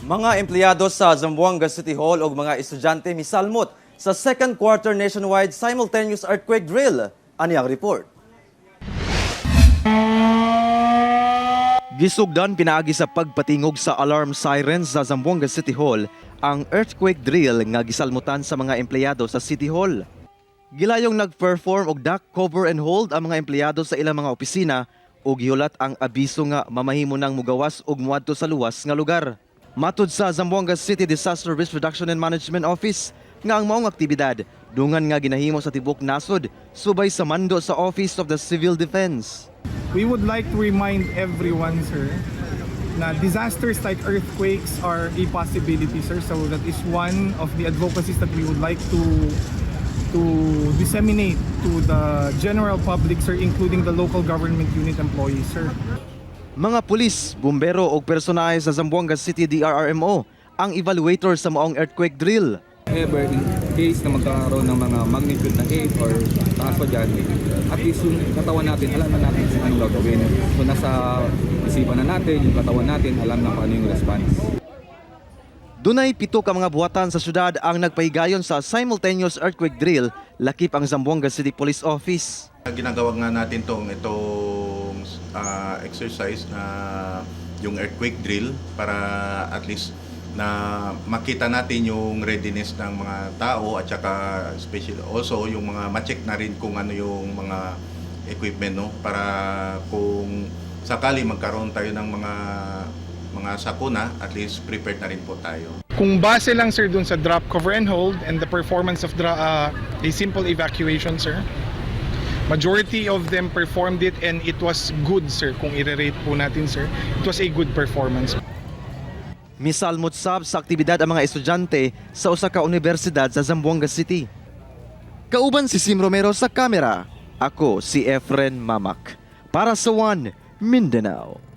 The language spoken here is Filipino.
Mga empleyado sa Zamboanga City Hall o mga estudyante misalmot sa second quarter nationwide simultaneous earthquake drill. Ani ang report. Gisugdan pinaagi sa pagpatingog sa alarm sirens sa Zamboanga City Hall ang earthquake drill nga gisalmutan sa mga empleyado sa City Hall. Gilayong nag-perform og duck cover and hold ang mga empleyado sa ilang mga opisina ug gihulat ang abiso nga mamahimo nang mugawas ug muadto sa luwas nga lugar. Matud sa Zamboanga City Disaster Risk Reduction and Management Office nga ang maong aktibidad dungan nga ginahimo sa tibok nasod subay sa mando sa Office of the Civil Defense. We would like to remind everyone, sir, na disasters like earthquakes are a possibility, sir. So that is one of the advocacies that we would like to disseminate to the general public, sir, including the local government unit employees, sir. Mga pulis, bumbero o personahe sa Zamboanga City DRRMO ang evaluator sa maong earthquake drill. Ever in case na magkaroon ng mga magnitude na 8 or taas pa dyan, at least yung katawan natin, alam na natin kung anong gagawin. So nasa isipan na natin, yung katawan natin, alam na kung ano yung response. Dunay 7 ka mga buhatan sa syudad ang nagpahigayon sa simultaneous earthquake drill, lakip ang Zamboanga City Police Office. Ginagawa nga natin itong exercise na yung earthquake drill para at least na makita natin yung readiness ng mga tao at saka especially also yung mga ma-check na rin kung ano yung mga equipment, no, para kung sakali magkaroon tayo ng mga sakuna, at least prepared na rin po tayo. Kung base lang, sir, dun sa drop, cover and hold and the performance of a simple evacuation, sir, majority of them performed it and it was good, sir. Kung i-rate po natin, sir, it was a good performance. Misalmot sab sa aktibidad ang mga estudyante sa usa ka universidad sa Zamboanga City. Kauban si Sim Romero sa kamera. Ako si Efren Mamak para sa One Mindanao.